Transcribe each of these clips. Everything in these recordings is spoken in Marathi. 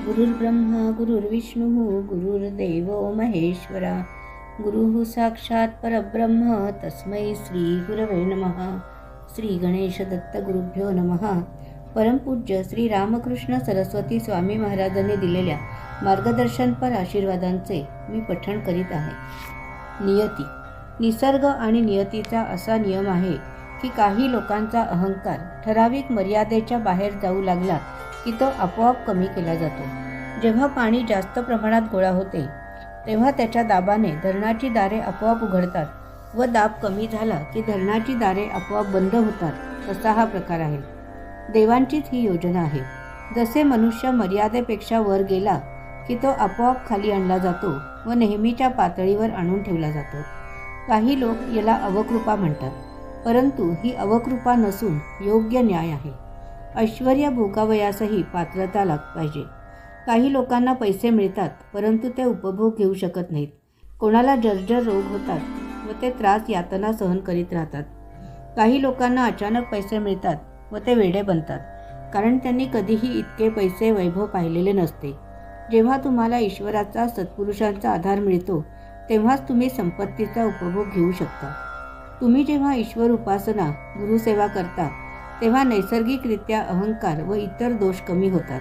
गुरुर्ब्रह्मा गुरुर्विष्णू गुरुर्देवो महेश्वरा गुरुः साक्षात परब्रह्म तस्मै श्री गुरवे नमः। श्री गणेश दत्त गुरुभ्यो नमः। परमपूज्य श्री रामकृष्ण सरस्वती स्वामी महाराजांनी दिलेल्या मार्गदर्शनपर आशीर्वादांचे मी पठण करीत आहे। नियती। निसर्ग आणि नियतीचा असा नियम आहे की काही लोकांचा अहंकार ठराविक मर्यादेच्या बाहेर जाऊ लागला की तो आपोआप कमी केला जातो। जेव्हा पाणी जास्त प्रमाणात गोळा होते तेव्हा त्याच्या दाबाने धरणाची दारे आपोआप उघडतात व दाब कमी झाला की धरणाची दारे आपोआप बंद होतात, तसा हा प्रकार आहे। देवांचीच ही योजना आहे। जसे मनुष्य मर्यादेपेक्षा वर गेला की तो आपोआप खाली आणला जातो व नेहमीच्या पातळीवर आणून ठेवला जातो। काही लोक याला अवकृपा म्हणतात, परंतु ही अवकृपा नसून योग्य न्याय आहे। ऐश्वर्य भोगावयासही पात्रता पाहिजे। काही लोकांना पैसे मिळतात परंतु ते उपभोग घेऊ शकत नाहीत। कोणाला जर्जर रोग होतात व ते त्रास यातना सहन करीत राहतात। काही लोकांना अचानक पैसे मिळतात व ते वेडे बनतात, कारण त्यांनी कधीही इतके पैसे वैभव पाहिलेले नसते। जेव्हा तुम्हाला ईश्वराचा सत्पुरुषांचा आधार मिळतो तेव्हाच तुम्ही संपत्तीचा उपभोग घेऊ शकता। तुम्ही जेव्हा ईश्वर उपासना गुरुसेवा करता तेव्हा नैसर्गिकरित्या अहंकार व इतर दोष कमी होतात।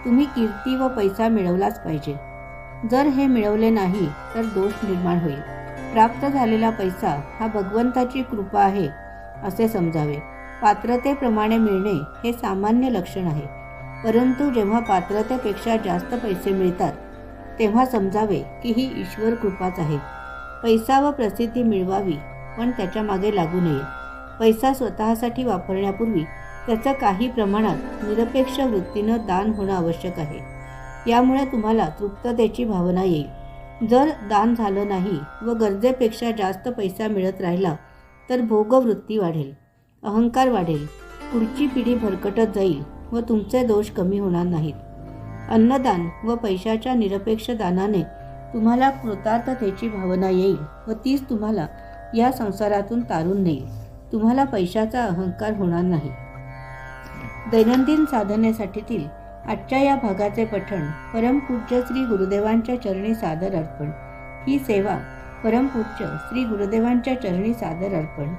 तुम्ही कीर्ती व पैसा मिळवलाच पाहिजे। जर हे मिळवले नाही तर दोष निर्माण होईल। प्राप्त झालेला पैसा हा भगवंताची कृपा आहे असे समजावे। पात्रतेप्रमाणे मिळणे हे सामान्य लक्षण आहे, परंतु जेव्हा पात्रतेपेक्षा जास्त पैसे मिळतात तेव्हा समजावे की ही ईश्वर कृपाच आहे। पैसा व प्रसिद्धी मिळवावी पण त्याच्या मागे लागू नये। पैसा स्वतःसाठी वापरण्यापूर्वी त्याचं काही प्रमाणात निरपेक्ष वृत्तीनं दान होणं आवश्यक आहे। यामुळे तुम्हाला तृप्ततेची भावना येईल। जर दान झालं नाही व गरजेपेक्षा जास्त पैसा मिळत राहिला तर भोगवृत्ती वाढेल, अहंकार वाढेल, पुढची पिढी भरकटत जाईल व तुमचे दोष कमी होणार नाहीत। अन्नदान व पैशाच्या निरपेक्ष दानाने तुम्हाला कृतार्थतेची भावना येईल व तीच तुम्हाला या संसारातून तारून नेईल। तुम्हाला पैशाचा अहंकार होणार नाही। दैनंदिन साधनेसाठीतील आजच्या या भागाचे पठण परमपूज्य श्री गुरुदेवांच्या चरणी सादर अर्पण। ही सेवा परमपूज्य श्री गुरुदेवांच्या चरणी सादर अर्पण।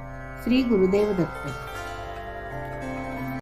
श्री गुरुदेव दत्त।